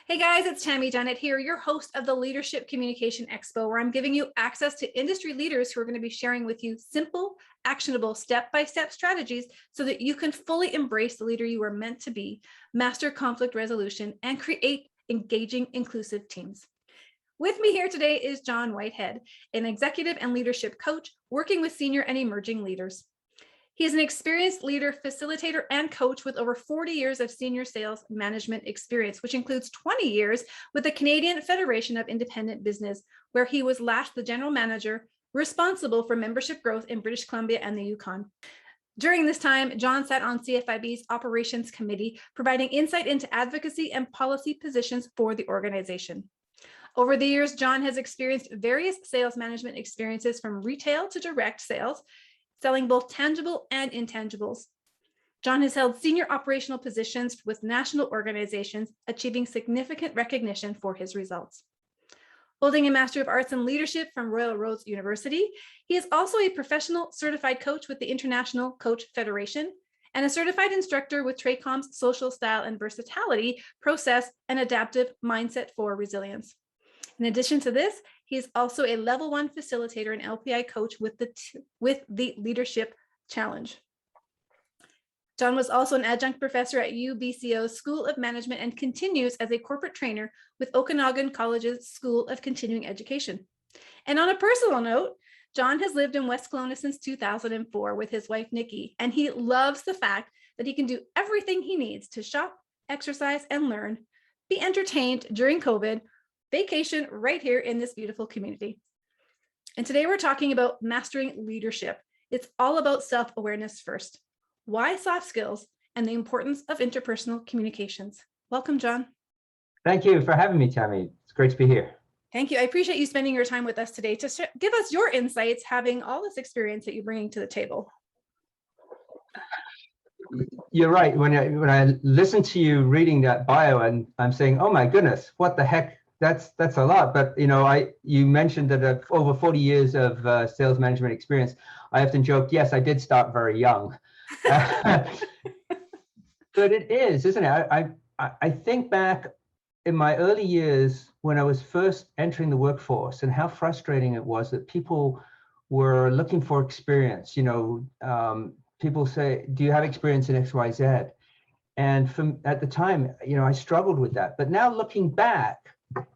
Hey guys, it's Tammy Dunnett here, your host of the Leadership Communication Expo, where I'm giving you access to industry leaders who are going to be sharing with you simple, actionable, step-by-step strategies so that you can fully embrace the leader you are meant to be, master conflict resolution, and create engaging, inclusive teams. With me here today is John Whitehead, an executive and leadership coach working with senior and emerging leaders. He is an experienced leader, facilitator, and coach with over 40 years of senior sales management experience, which includes 20 years with the Canadian Federation of Independent Business, where he was last the general manager responsible for membership growth in British Columbia and the Yukon. During this time, John sat on CFIB's operations committee, providing insight into advocacy and policy positions for the organization. Over the years, John has experienced various sales management experiences from retail to direct sales, selling both tangible and intangibles. John has held senior operational positions with national organizations, achieving significant recognition for his results. Holding a Master of Arts in Leadership from Royal Roads University, he is also a professional certified coach with the International Coach Federation and a certified instructor with Tracom's Social Style and Versatility Process and Adaptive Mindset for Resilience. In addition to this, he is also a level 1 facilitator and LPI coach with the Leadership Challenge. John was also an adjunct professor at UBCO School of Management and continues as a corporate trainer with Okanagan College's School of Continuing Education. And on a personal note, John has lived in West Kelowna since 2004 with his wife, Nikki, and he loves the fact that he can do everything he needs to shop, exercise, and learn, be entertained during COVID, vacation right here in this beautiful community. And today we're talking about mastering leadership. It's all about self-awareness first, why soft skills, and the importance of interpersonal communications. Welcome, John. Thank you for having me, Tammy. It's great to be here. Thank you. I appreciate you spending your time with us today to give us your insights, having all this experience that you're bringing to the table. You're right. When I listen to you reading that bio, and I'm saying, oh my goodness, what the heck? That's a lot. But you mentioned that over 40 years of sales management experience. I often joke, yes, I did start very young. But it is, isn't it? I think back in my early years when I was first entering the workforce and how frustrating it was that people were looking for experience. People say, do you have experience in XYZ? And at the time, I struggled with that. But now looking back,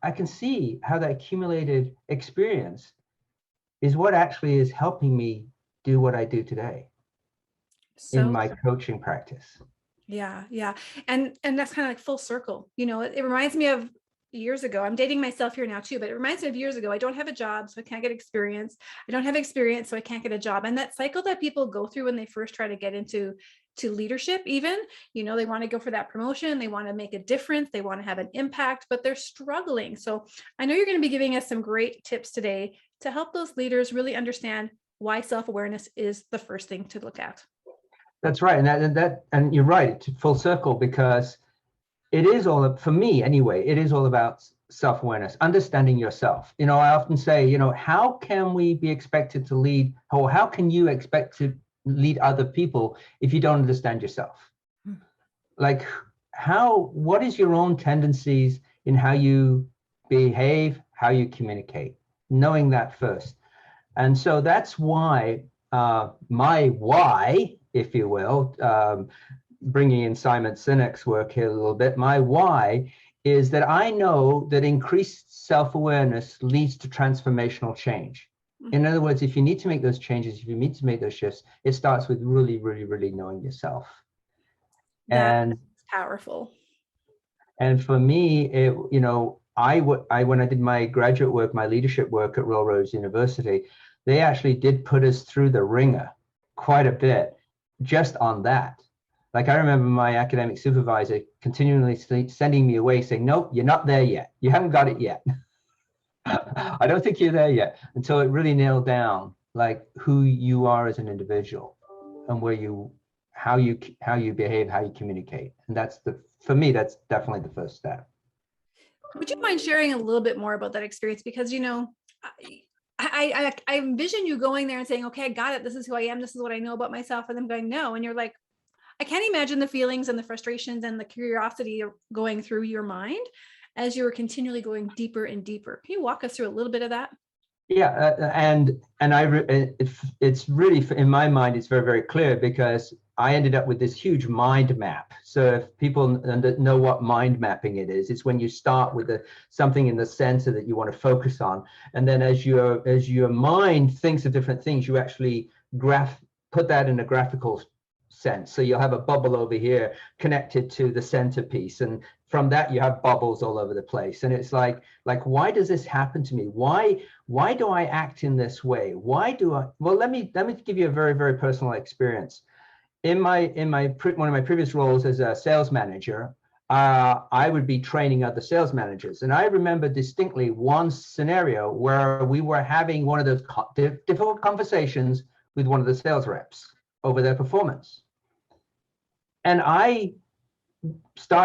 I can see how that accumulated experience is what actually is helping me do what I do today in my coaching practice. Yeah. And that's kind of like full circle. It reminds me of years ago. I'm dating myself here now too, but it reminds me of years ago. I don't have a job, so I can't get experience. I don't have experience, so I can't get a job. And that cycle that people go through when they first try to get into leadership, even, they want to go for that promotion. They want to make a difference. They want to have an impact, but they're struggling. So I know you're going to be giving us some great tips today to help those leaders really understand why self-awareness is the first thing to look at. That's right. And you're right, it's full circle, because it is all, for me anyway, it is all about self-awareness, understanding yourself. I often say, how can we be expected to lead, or how can you expect to lead other people if you don't understand yourself? Like, what is your own tendencies in how you behave, how you communicate? Knowing that first. And so that's why my why, if you will, bringing in Simon Sinek's work here a little bit, my why is that I know that increased self-awareness leads to transformational change. In other words, if you need to make those changes, if you need to make those shifts, it starts with really, really, really knowing yourself. That's powerful. And for me, when I did my graduate work, my leadership work at Royal Roads University, they actually did put us through the ringer quite a bit just on that. Like, I remember my academic supervisor continually sending me away saying, nope, you're not there yet. You haven't got it yet. I don't think you're there yet, until it really nailed down like who you are as an individual and how you behave, how you communicate. And for me, that's definitely the first step. Would you mind sharing a little bit more about that experience? Because, I envision you going there and saying, okay, I got it. This is who I am. This is what I know about myself. And them going, no. And you're like, I can't imagine the feelings and the frustrations and the curiosity going through your mind. as you were continually going deeper and deeper. Can you walk us through a little bit of that? Yeah, it's really, in my mind, it's very, very clear, because I ended up with this huge mind map. So if people know what mind mapping it is, it's when you start with something in the center that you want to focus on, and then as your mind thinks of different things, you actually put that in a graphical sense. So you'll have a bubble over here connected to the centerpiece, and from that you have bubbles all over the place. And it's like why does this happen to me? Why do I act in this way? Why do I? Well, let me give you a very, very personal experience. In one of my previous roles as a sales manager, I would be training other sales managers, and I remember distinctly one scenario where we were having one of those difficult conversations with one of the sales reps over their performance. And I know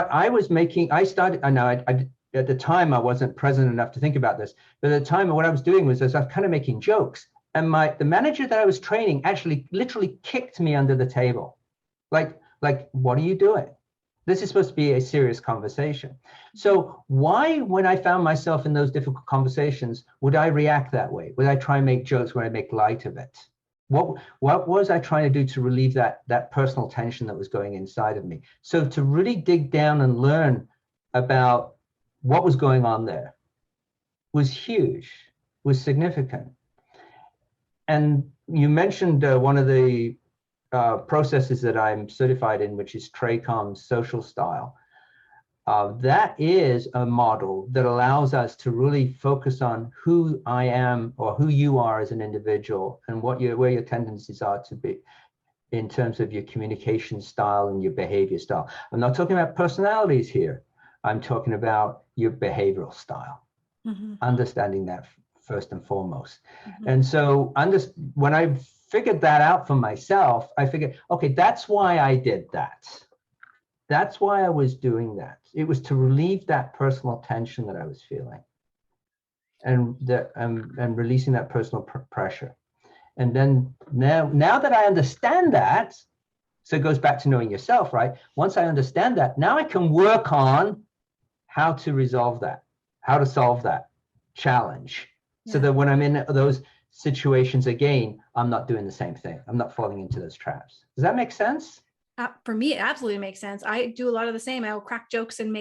at the time I wasn't present enough to think about this, but at the time what I was doing was I was kind of making jokes, and the manager that I was training actually literally kicked me under the table. Like, what are you doing? This is supposed to be a serious conversation. So why, when I found myself in those difficult conversations, would I react that way? Would I try and make jokes? Would I make light of it? What was I trying to do to relieve that personal tension that was going inside of me? So to really dig down and learn about what was going on there was huge, was significant. And you mentioned one of the processes that I'm certified in, which is Tracom social style. That is a model that allows us to really focus on who I am, or who you are as an individual, and where your tendencies are to be in terms of your communication style and your behavior style. I'm not talking about personalities here. I'm talking about your behavioral style, understanding that first and foremost. And so when I figured that out for myself, I figured, okay, that's why I did that. That's why I was doing that. It was to relieve that personal tension that I was feeling, and releasing that personal pressure. And then now that I understand that, so it goes back to knowing yourself, right? Once I understand that, now I can work on how to resolve that, how to solve that challenge, so that when I'm in those situations again, I'm not doing the same thing. I'm not falling into those traps. Does that make sense? For me, it absolutely makes sense. I do a lot of the same. I will crack jokes and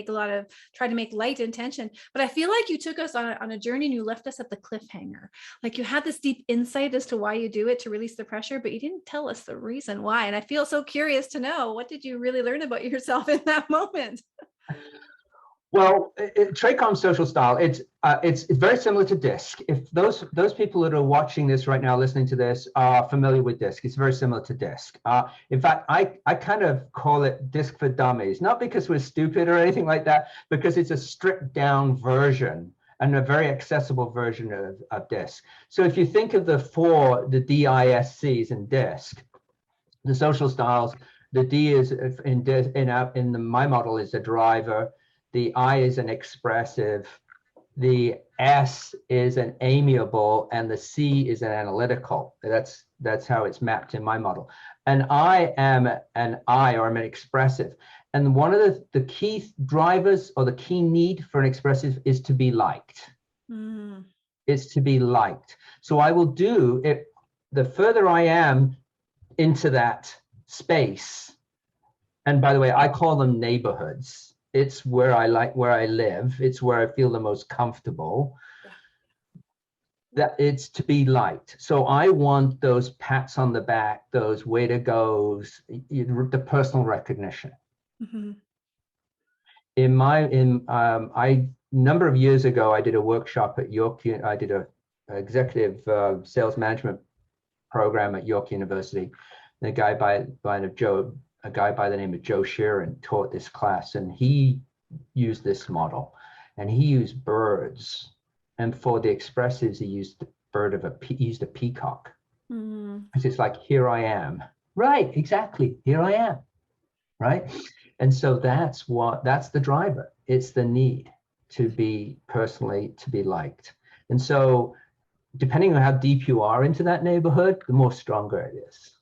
try to make light intention. But I feel like you took us on a journey and you left us at the cliffhanger. Like you had this deep insight as to why you do it, to release the pressure, but you didn't tell us the reason why. And I feel so curious to know, what did you really learn about yourself in that moment? Well, Tracom social style, it's very similar to DISC. If those people that are watching this right now, listening to this, are familiar with DISC, it's very similar to DISC. In fact, I kind of call it DISC for dummies, not because we're stupid or anything like that, because it's a stripped down version and a very accessible version of DISC. So if you think of the DISCs in DISC, the social styles, the D is my model is a driver. The I is an expressive, the S is an amiable, and the C is an analytical. That's how it's mapped in my model. And I am I'm an expressive. And one of the key drivers, or the key need for an expressive, is to be liked. It's to be liked. So I will do it. The further I am into that space, and by the way, I call them neighborhoods. It's where I live. It's where I feel the most comfortable. That it's to be liked. So I want those pats on the back, those way to goes, the personal recognition. A number of years ago, I did a workshop at York. I did a executive sales management program at York University. And a guy by the name of Joe Sheeran taught this class, and he used this model, and he used birds, and for the expressives he used a peacock. Because it's like, here I am, right? Exactly, here I am, right? And so that's the driver. It's the need to be liked. And so depending on how deep you are into that neighborhood, the more stronger it is.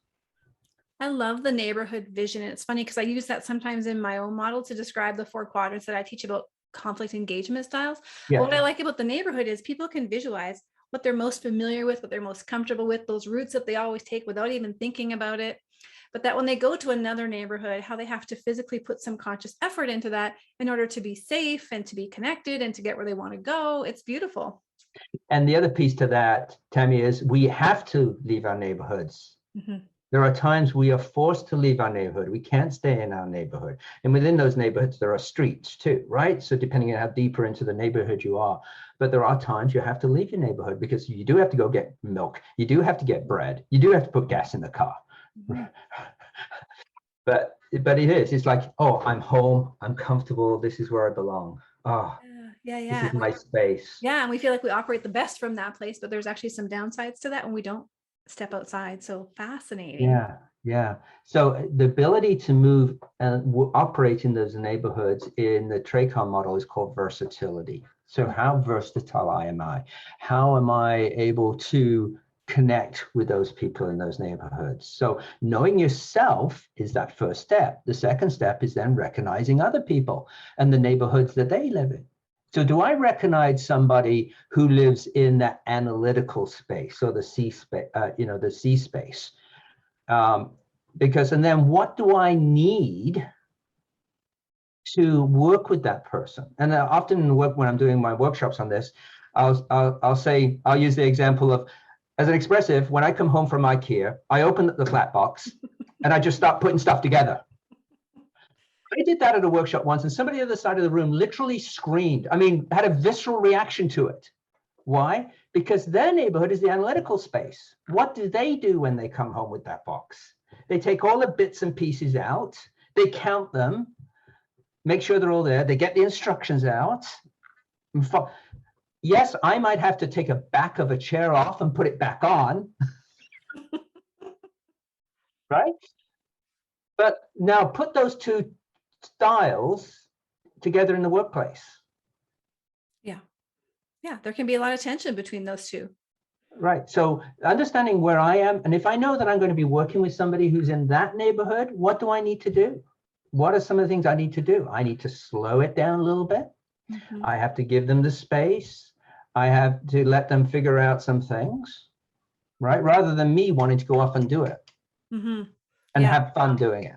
I love the neighborhood vision. And it's funny because I use that sometimes in my own model to describe the 4 quadrants that I teach about conflict engagement styles. Yeah. But what I like about the neighborhood is people can visualize what they're most familiar with, what they're most comfortable with, those routes that they always take without even thinking about it. But that when they go to another neighborhood, how they have to physically put some conscious effort into that in order to be safe and to be connected and to get where they want to go. It's beautiful. And the other piece to that, Tammy, is we have to leave our neighborhoods. Mm-hmm. There are times we are forced to leave our neighborhood. We can't stay in our neighborhood. And within those neighborhoods, there are streets too, right? So depending on how deeper into the neighborhood you are, but there are times you have to leave your neighborhood because you do have to go get milk. You do have to get bread. You do have to put gas in the car. Mm-hmm. But it's like, oh, I'm home. I'm comfortable. This is where I belong. Oh, yeah. This is my space. Yeah. And we feel like we operate the best from that place, but there's actually some downsides to that when we don't step outside. So fascinating. Yeah. So the ability to move and operate in those neighborhoods in the Tracom model is called versatility. So how versatile am I? How am I able to connect with those people in those neighborhoods? So knowing yourself is that first step. The second step is then recognizing other people and the neighborhoods that they live in. So do I recognize somebody who lives in that analytical space or the C space, the C space? And then what do I need to work with that person? And often when I'm doing my workshops on this, I'll use the example of, as an expressive, when I come home from IKEA, I open the flat box and I just start putting stuff together. I did that at a workshop once, and somebody on the other side of the room literally screamed. I mean, had a visceral reaction to it. Why? Because their neighborhood is the analytical space. What do they do when they come home with that box? They take all the bits and pieces out, they count them, make sure they're all there, they get the instructions out. Yes, I might have to take a back of a chair off and put it back on. Right? But now put those two styles together in the workplace. Yeah, there can be a lot of tension between those two. Right. So understanding where I am, and if I know that I'm going to be working with somebody who's in that neighborhood, what do I need to do? What are some of the things I need to do? I need to slow it down a little bit. Mm-hmm. I have to give them the space. I have to let them figure out some things, right? Rather than me wanting to go off and do it and have fun doing it.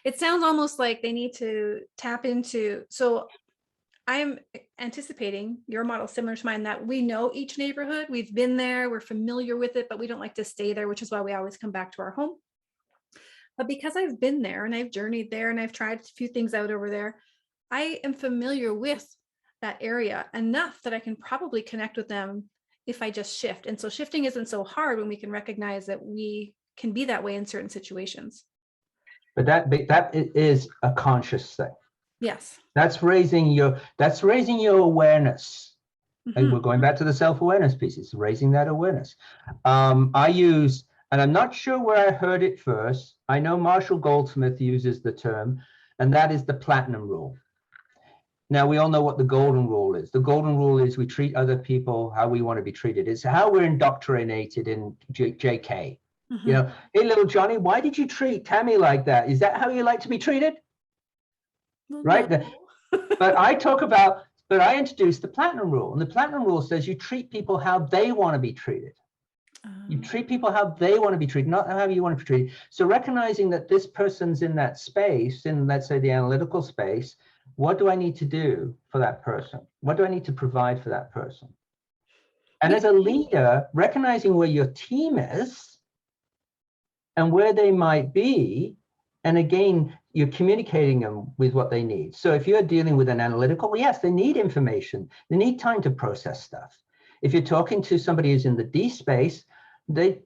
It sounds almost like they need to tap into, so I'm anticipating your model similar to mine, that we know each neighborhood, we've been there, we're familiar with it, but we don't like to stay there, which is why we always come back to our home. But because I've been there and I've journeyed there and I've tried a few things out over there, I am familiar with that area enough that I can probably connect with them if I just shift. And so shifting isn't so hard when we can recognize that we can be that way in certain situations. But that is a conscious thing. Yes. That's raising your awareness. Mm-hmm. And we're going back to the self-awareness piece. It's raising that awareness. I use, and I'm not sure where I heard it first. I know Marshall Goldsmith uses the term, and that is the platinum rule. Now, we all know what the golden rule is. The golden rule is we treat other people how we want to be treated. It's how we're indoctrinated in JK. Mm-hmm. You know, hey, little Johnny, why did you treat Tammy like that? Is that how you like to be treated? Well, right. No. But I introduced the platinum rule, and the platinum rule says you treat people how they want to be treated. You treat people how they want to be treated, not how you want to be treated. So recognizing that this person's in that space, in, let's say, the analytical space, what do I need to do for that person? What do I need to provide for that person? And as a leader, recognizing where your team is and where they might be, and again, you're communicating them with what they need. So if you're dealing with an analytical, yes, they need information. They need time to process stuff. If you're talking to somebody who's in the D space, they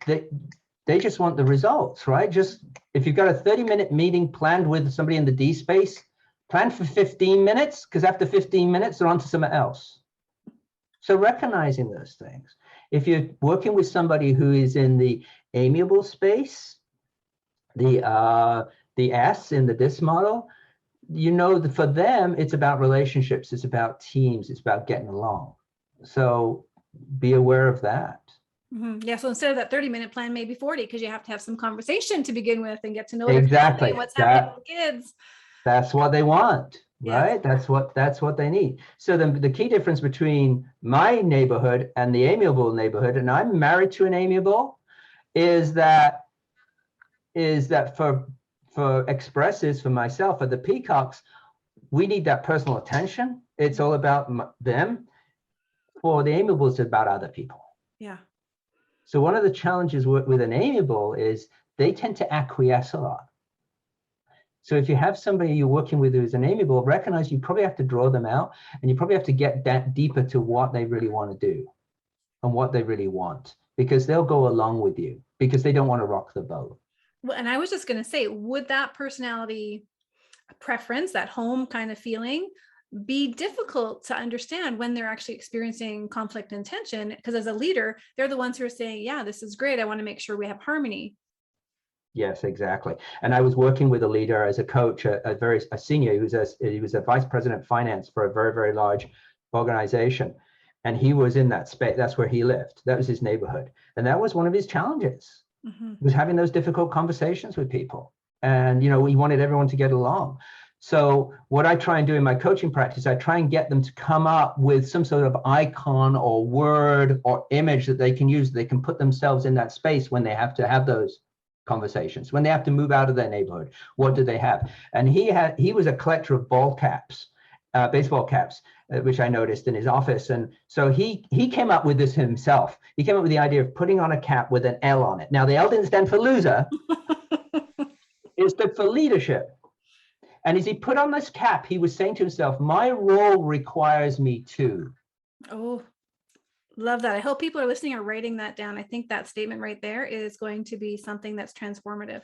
just want the results, right? Just if you've got a 30-minute meeting planned with somebody in the D space, plan for 15 minutes, because after 15 minutes, they're on to something else. So recognizing those things. If you're working with somebody who is in the amiable space, the S in the DIS model, you know that for them, it's about relationships, it's about teams, it's about getting along. So be aware of that. Mm-hmm. Yeah, so instead of that 30-minute plan, maybe 40, because you have to have some conversation to begin with and get to know exactly what's happening with the kids. That's what they want. Yes. right? That's what they need. So the key difference between my neighborhood and the amiable neighborhood, and I'm married to an amiable, is that for expressives, for myself, for the peacocks, we need that personal attention. It's all about them. For the amiable, it's about other people. Yeah. So one of the challenges with an amiable is they tend to acquiesce a lot. So if you have somebody you're working with who's an amiable, recognize you probably have to draw them out, and you probably have to get that deeper to what they really want to do and what they really want, because they'll go along with you because they don't want to rock the boat. Well, and I was just going to say, would that personality preference, that home kind of feeling, be difficult to understand when they're actually experiencing conflict and tension? Because as a leader, they're the ones who are saying, yeah, this is great. I want to make sure we have harmony. Yes, exactly. And I was working with a leader as a coach, a senior. He was a vice president of finance for a very, very large organization. And he was in that space. That's where he lived. That was his neighborhood. And that was one of his challenges, was having those difficult conversations with people. And, he wanted everyone to get along. So what I try and do in my coaching practice, I try and get them to come up with some sort of icon or word or image that they can use. They can put themselves in that space when they have to have those conversations, when they have to move out of their neighborhood. What do they have? And he was a collector of ball caps, baseball caps, which I noticed in his office. And so he came up with this himself. He came up with the idea of putting on a cap with an L on it. Now the L didn't stand for loser. It stood for leadership. And as he put on this cap, he was saying to himself, my role requires me to. Oh, love that. I hope people are listening or writing that down. I think that statement right there is going to be something that's transformative.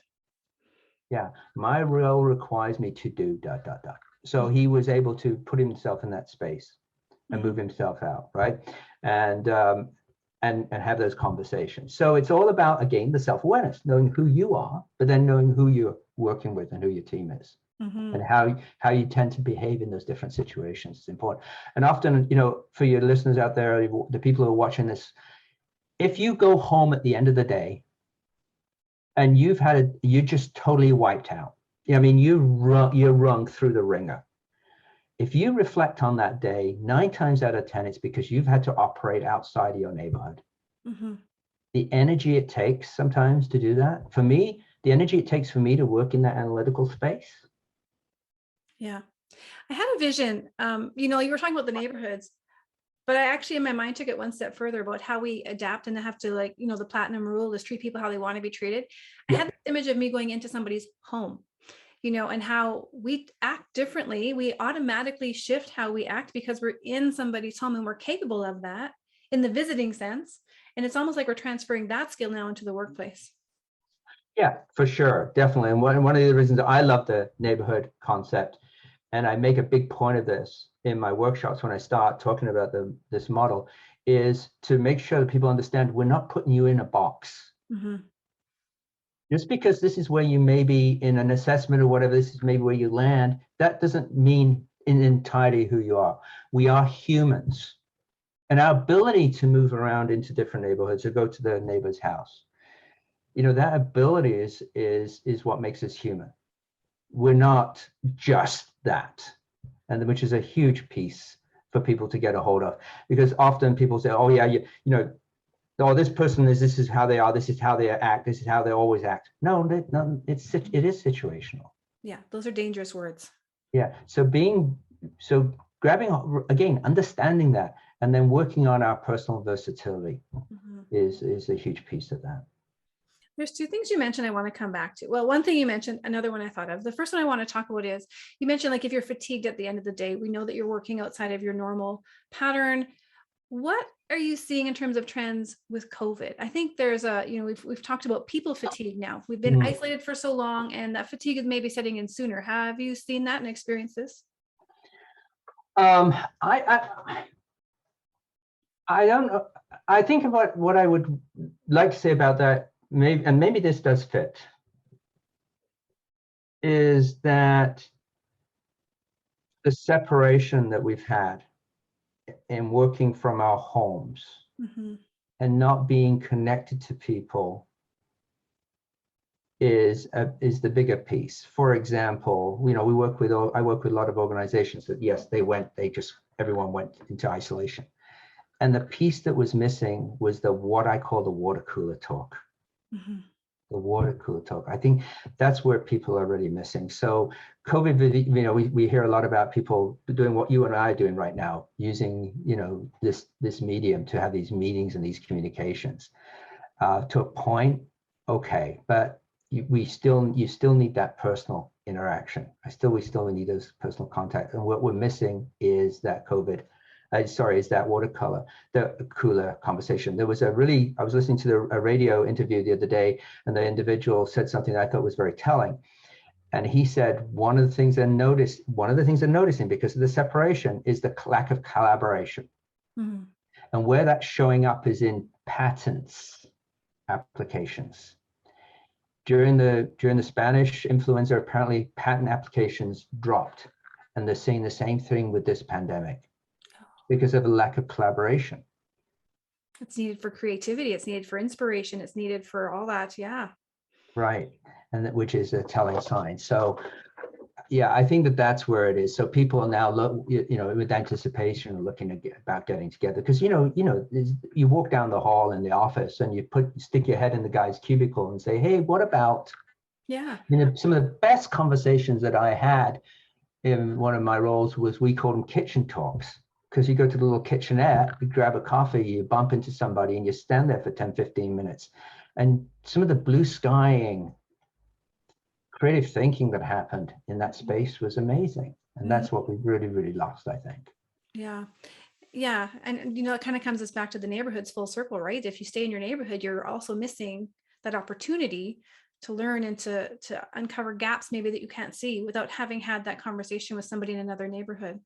Yeah, my role requires me to do ... So he was able to put himself in that space and move himself out, right? And have those conversations. So it's all about, again, the self-awareness, knowing who you are, but then knowing who you're working with and who your team is. And how you tend to behave in those different situations is important. And often, for your listeners out there, the people who are watching this, if you go home at the end of the day and you're just totally wiped out. I mean, you're rung through the ringer. If you reflect on that day, 9 times out of 10, it's because you've had to operate outside of your neighborhood. The energy it takes sometimes to do that. For me, the energy it takes for me to work in that analytical space. Yeah. I had a vision, you were talking about the neighborhoods, but I actually in my mind took it one step further about how we adapt and have to, like, the platinum rule is treat people how they want to be treated. I had this image of me going into somebody's home, and how we act differently. We automatically shift how we act because we're in somebody's home and we're capable of that in the visiting sense. And it's almost like we're transferring that skill now into the workplace. Yeah, for sure. Definitely. And one of the reasons I love the neighborhood concept, and I make a big point of this in my workshops when I start talking about this model, is to make sure that people understand we're not putting you in a box. Just because this is where you may be in an assessment or whatever, this is maybe where you land, that doesn't mean in entirety who you are. We are humans. And our ability to move around into different neighborhoods or go to the neighbor's house, that ability is what makes us human. We're not just that, and which is a huge piece for people to get a hold of, because often people say, oh yeah, oh, this is how they are, this is how they act, this is how they always act. No, it is situational. Yeah, those are dangerous words. Yeah, so grabbing, again, understanding that, and then working on our personal versatility is a huge piece of that. There's 2 things you mentioned I want to come back to. Well, one thing you mentioned, another one I thought of. The first one I want to talk about is, you mentioned, like, if you're fatigued at the end of the day, we know that you're working outside of your normal pattern. What are you seeing in terms of trends with COVID? I think there's we've talked about people fatigue now. We've been isolated for so long, and that fatigue is maybe setting in sooner. Have you seen that and experienced this? I don't know. I think about what I would like to say about that, maybe this does fit, is that the separation that we've had in working from our homes and not being connected to people is the bigger piece. For example, I work with a lot of organizations that, yes, everyone went into isolation. And the piece that was missing was what I call the water cooler talk. Mm-hmm. The water cooler talk. I think that's where people are really missing. So COVID, we hear a lot about people doing what you and I are doing right now, using, this medium to have these meetings and these communications. To a point, okay, but you still need that personal interaction. We still need those personal contact. And what we're missing is that is that the cooler conversation. I was listening to a radio interview the other day, and the individual said something that I thought was very telling. And he said, one of the things they're noticing because of the separation is the lack of collaboration. Mm-hmm. And where that's showing up is in patents applications. During the Spanish influenza, apparently patent applications dropped, and they're seeing the same thing with this pandemic because of a lack of collaboration. It's needed for creativity. It's needed for inspiration. It's needed for all that. Yeah. Right, which is a telling sign. So, yeah, I think that's where it is. So people are now with anticipation looking about getting together, because you walk down the hall in the office and you stick your head in the guy's cubicle and say, hey, what about? Yeah. Some of the best conversations that I had in one of my roles was, we called them kitchen talks, because you go to the little kitchenette, you grab a coffee, you bump into somebody, and you stand there for 10, 15 minutes. And some of the blue skying, creative thinking that happened in that space was amazing. And that's what we really, really lost, I think. Yeah. Yeah. And, it kind of comes us back to the neighborhoods full circle, right? If you stay in your neighborhood, you're also missing that opportunity to learn and to uncover gaps maybe that you can't see without having had that conversation with somebody in another neighborhood.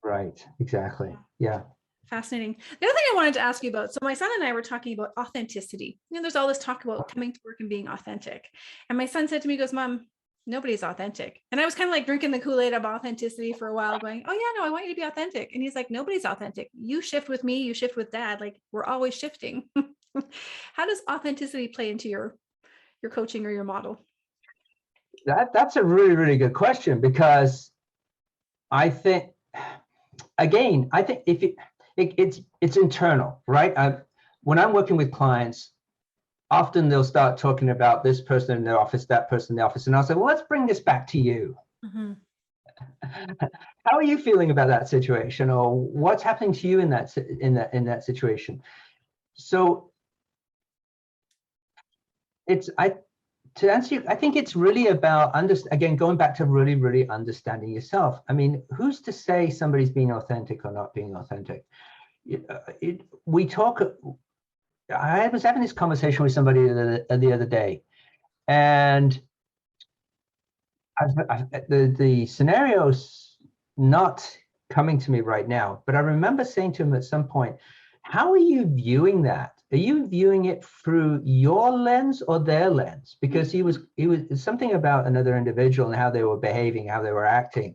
Right. Exactly. Yeah. Fascinating. The other thing I wanted to ask you about, so my son and I were talking about authenticity. There's all this talk about coming to work and being authentic. And my son said to me, he goes, Mom, nobody's authentic. And I was kind of like drinking the Kool-Aid of authenticity for a while, going, oh yeah, no, I want you to be authentic. And he's like, nobody's authentic. You shift with me, you shift with Dad. Like, we're always shifting. How does authenticity play into your coaching or your model? That's a really, really good question, because I think, again, it's internal, right? When I'm working with clients, often they'll start talking about this person in their office, that person in the office, and I'll say, well, let's bring this back to you. Mm-hmm. How are you feeling about that situation, or what's happening to you in that situation? So to answer you, I think it's really about again, going back to really, really understanding yourself. I mean, who's to say somebody's being authentic or not being authentic? I was having this conversation with somebody the other day, and the scenario's not coming to me right now, but I remember saying to him at some point, how are you viewing that? Are you viewing it through your lens or their lens? Because he was something about another individual and how they were behaving, how they were acting.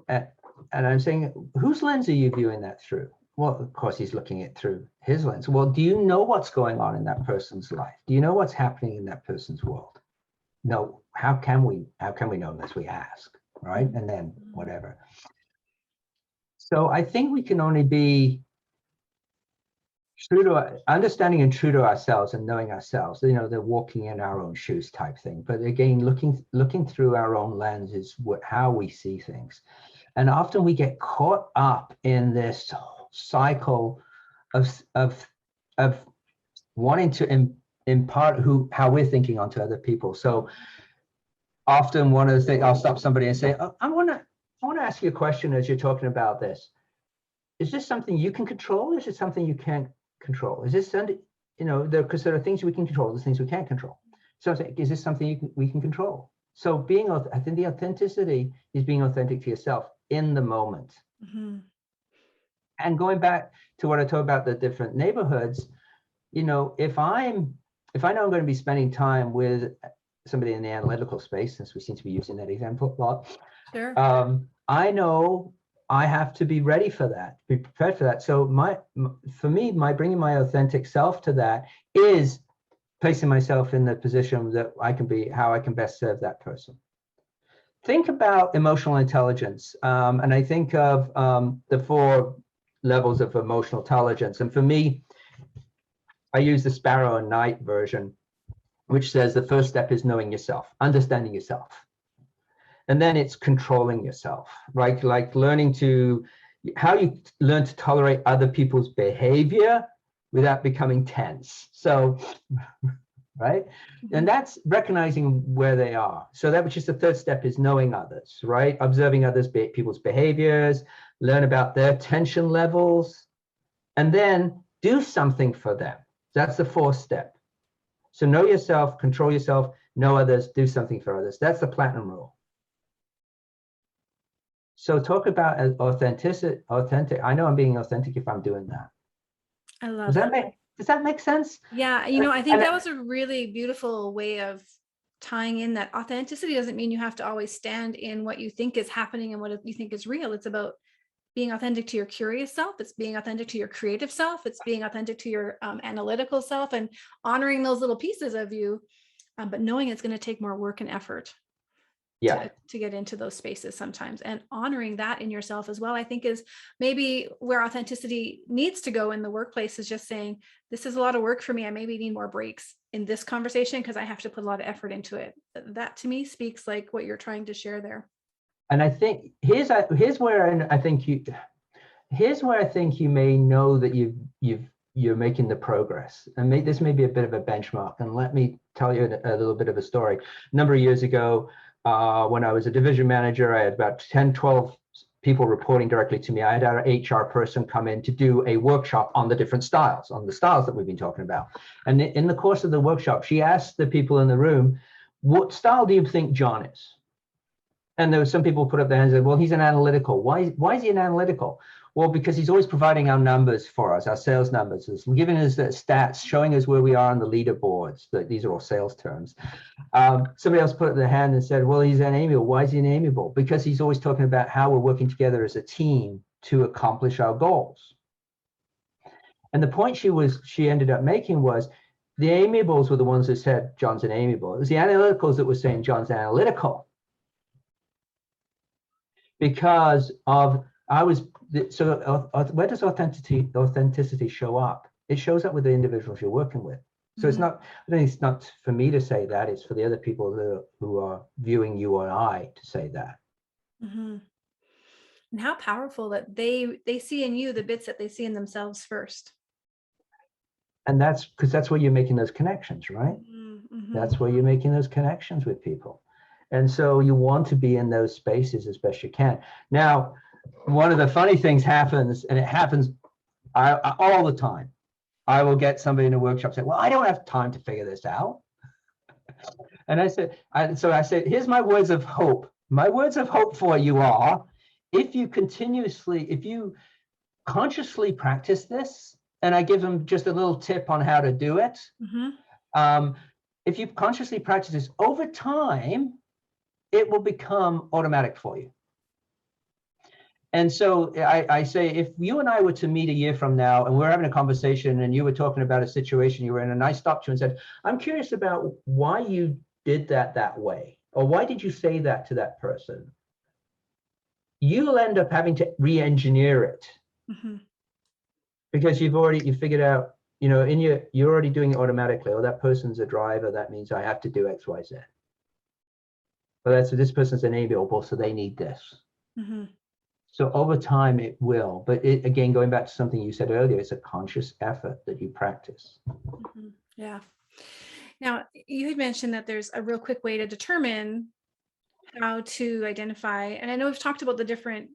And I'm saying, whose lens are you viewing that through? Well, of course, he's looking at it through his lens. Well, do you know what's going on in that person's life? Do you know what's happening in that person's world? No. How can we know unless we ask, right? And then whatever. So I think we can only be true to understanding and true to ourselves and knowing ourselves. They're walking in our own shoes type thing. But again, looking through our own lens is how we see things. And often we get caught up in this cycle of wanting to impart how we're thinking onto other people. So often one of the things, I'll stop somebody and say, oh, I want to ask you a question as you're talking about this. Is this something you can control? Or is it something you can't control? Is this something, because there are things we can control, there's things we can't control. So is this something we can control? So I think the authenticity is being authentic to yourself in the moment. Mm-hmm. And going back to what I talked about, the different neighborhoods, if I know I'm going to be spending time with somebody in the analytical space, since we seem to be using that example a lot, sure. I know I have to be ready for that, be prepared for that. So for me, bringing my authentic self to that is placing myself in the position that I can be, how I can best serve that person. Think about emotional intelligence. And I think of the 4 levels of emotional intelligence. And for me, I use the Sparrow and Knight version, which says the first step is knowing yourself, understanding yourself. And then it's controlling yourself, right? Like learning to, how you learn to tolerate other people's behavior without becoming tense. So, right? And that's recognizing where they are. So that, which is the 3rd step, is knowing others, right? Observing others, people's behaviors, learn about their tension levels, and then do something for them. That's the 4th step. So know yourself, control yourself, know others, do something for others. That's the platinum rule. So talk about authentic. I know I'm being authentic if I'm doing that. I love that. Does that make sense? Yeah, you know, I think that was a really beautiful way of tying in that authenticity doesn't mean you have to always stand in what you think is happening and what you think is real. It's about being authentic to your curious self. It's being authentic to your creative self. It's being authentic to your analytical self, and honoring those little pieces of you, but knowing it's going to take more work and effort to get into those spaces sometimes, and honoring that in yourself as well, I think is maybe where authenticity needs to go in the workplace, is just saying, this is a lot of work for me. I maybe need more breaks in this conversation because I have to put a lot of effort into it. That to me speaks like what you're trying to share there. And I think here's where I think you may know that you're making the progress, and this may be a bit of a benchmark. And let me tell you a little bit of a story. A number of years ago, when I was a division manager, I had about 10, 12 people reporting directly to me. I had our HR person come in to do a workshop on the different styles, that we've been talking about. And in the course of the workshop, she asked the people in the room, what style do you think John is? And there were some people put up their hands and said, well, he's an analytical. Why is he an analytical? Well, because he's always providing our numbers for us, our sales numbers. He's giving us the stats, showing us where we are on the leaderboards. These are all sales terms. Somebody else put up their hand and said, well, he's amiable. Why is he amiable? Because he's always talking about how we're working together as a team to accomplish our goals. And the point she ended up making was, the amiables were the ones that said John's an amiable. It was the analyticals that were saying John's analytical. Because of where does authenticity show up? It shows up with the individuals you're working with. So it's not, I think it's not for me to say that, it's for the other people who are viewing you or I to say that. And how powerful that they see in you the bits that they see in themselves first. And that's because that's where you're making those connections, right? That's where you're making those connections with people. And so you want to be in those spaces as best you can. Now, one of the funny things happens, and it happens all the time. I will get somebody in a workshop say, well, I don't have time to figure this out. And I said, here's my words of hope. My words of hope for you are, if you consciously practice this, and I give them just a little tip on how to do it. If you consciously practice this over time, it will become automatic for you. And so I say, if you and I were to meet a year from now and we're having a conversation and you were talking about a situation you were in, and I stopped you and said, I'm curious about why you did that way, or why did you say that to that person? You'll end up having to re-engineer it because you figured out, you're already doing it automatically. Oh, that person's a driver. That means I have to do X, Y, Z. Well, this person's amiable, so they need this. So over time it will, but again, going back to something you said earlier, it's a conscious effort that you practice. Yeah. Now, you had mentioned that there's a real quick way to determine how to identify, and I know we've talked about the different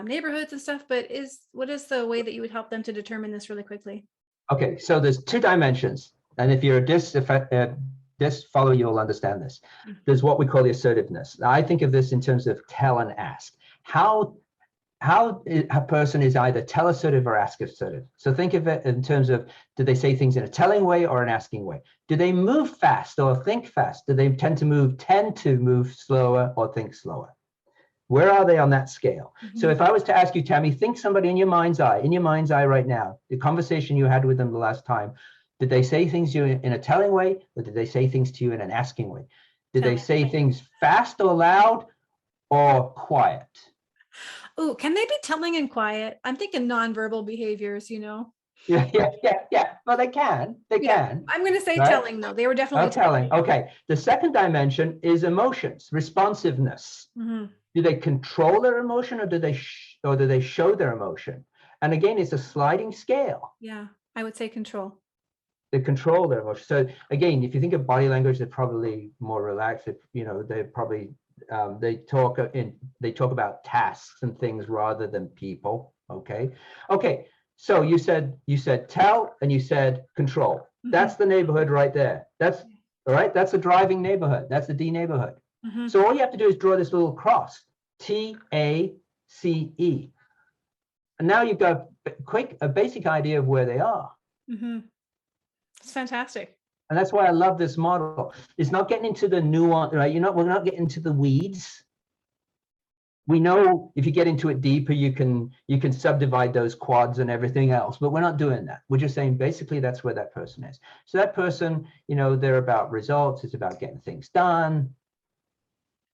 neighborhoods and stuff, but what is the way that you would help them to determine this really quickly? Okay, so there's 2 dimensions, and if you're a DISC follower, you'll understand this. There's what we call the assertiveness. I think of this in terms of tell and ask. How a person is either tell assertive or ask assertive. So think of it in terms of, do they say things in a telling way or an asking way? Do they move fast or think fast? Do they tend to move slower or think slower? Where are they on that scale? So if I was to ask you, Tammy, think somebody in your mind's eye right now, the conversation you had with them the last time, Did they say things to you in a telling way, or did they say things to you in an asking way? Did they say things fast or loud or quiet? Oh, can they be telling and quiet? I'm thinking nonverbal behaviors, you know? Yeah. Well, they can. They can. I'm going to say right? telling, though. They were definitely telling. Okay. The second dimension is emotions, responsiveness. Mm-hmm. Do they control their emotion, or do they show their emotion? And again, it's a sliding scale. Yeah, I would say control. They control their emotion. So again, if you think of body language, they're probably more relaxed. They probably they talk about tasks and things rather than people. Okay. So you said tell and you said control. Mm-hmm. That's the neighborhood right there. That's all right. That's a driving neighborhood. That's the D neighborhood. Mm-hmm. So all you have to do is draw this little cross, TACE. And now you've got a basic idea of where they are. Mm-hmm. It's fantastic. And that's why I love this model. It's not getting into the nuance, right? We're not getting into the weeds. We know if you get into it deeper, you can subdivide those quads and everything else, but we're not doing that. We're just saying basically that's where that person is. So that person, they're about results. It's about getting things done.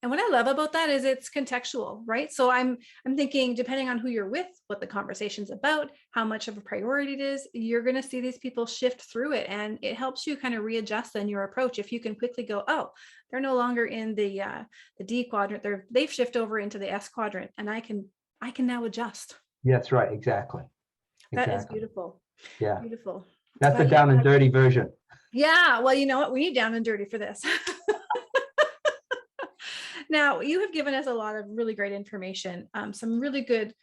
And what I love about that is it's contextual, right? So I'm thinking, depending on who you're with, what the conversation's about, how much of a priority it is, you're going to see these people shift through it, and it helps you kind of readjust then your approach. If you can quickly go, oh, they're no longer in the D quadrant, they've shifted over into the S quadrant, and I can now adjust. Yeah, that's right. Exactly. That is beautiful. Yeah, beautiful. That's the down and dirty version. Yeah, well, you know what? We need down and dirty for this. Now, you have given us a lot of really great information, some really good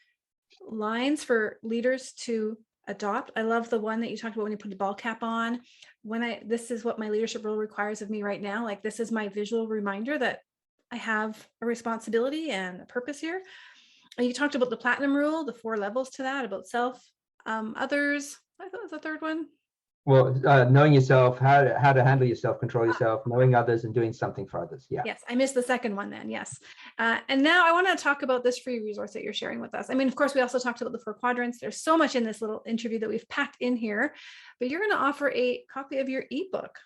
lines for leaders to adopt. I love the one that you talked about when you put the ball cap on. This is what my leadership role requires of me right now. Like, this is my visual reminder that I have a responsibility and a purpose here. And you talked about the platinum rule, the 4 levels to that, about self, others. I thought it was the third one. Well, knowing yourself, how to handle yourself, control yourself, knowing others, and doing something for others. Yeah. Yes, I missed the second one then. Yes. And now I want to talk about this free resource that you're sharing with us. I mean, of course, we also talked about the 4 quadrants. There's so much in this little interview that we've packed in here, but you're going to offer a copy of your ebook.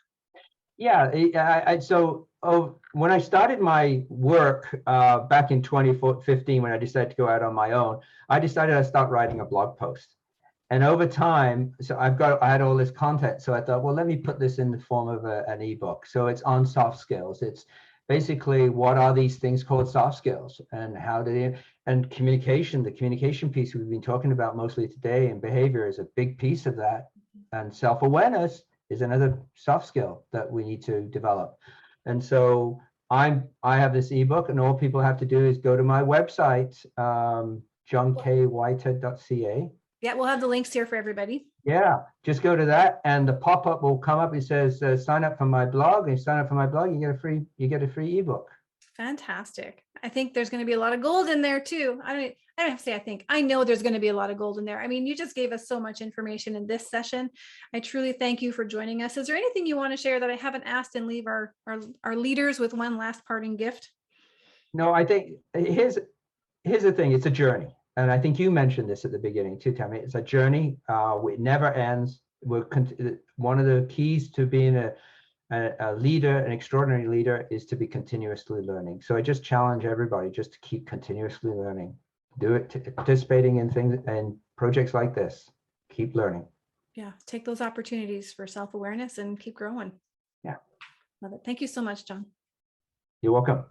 Yeah. So when I started my work back in 2015, when I decided to go out on my own, I decided I'd start writing a blog post. And over time, so I had all this content. So I thought, well, let me put this in the form of an ebook. So it's on soft skills. It's basically, what are these things called soft skills, and and communication, the communication piece we've been talking about mostly today, and behavior is a big piece of that. And self-awareness is another soft skill that we need to develop. And so I have this ebook, and all people have to do is go to my website, johnkWhitehead.ca. Yeah, we'll have the links here for everybody. Yeah, just go to that, and the pop-up will come up. It says sign up for my blog. And you sign up for my blog, you get a free ebook. Fantastic. I think there's going to be a lot of gold in there too. I don't have to say I think. I know there's going to be a lot of gold in there. I mean, you just gave us so much information in this session. I truly thank you for joining us. Is there anything you want to share that I haven't asked, and leave our leaders with one last parting gift? No, I think here's the thing. It's a journey. And I think you mentioned this at the beginning too, Tammy. It's a journey. It never ends. One of the keys to being a leader, an extraordinary leader, is to be continuously learning. So I just challenge everybody just to keep continuously learning. Do it, participating in things and projects like this. Keep learning. Yeah, take those opportunities for self-awareness and keep growing. Yeah. Love it. Thank you so much, John. You're welcome.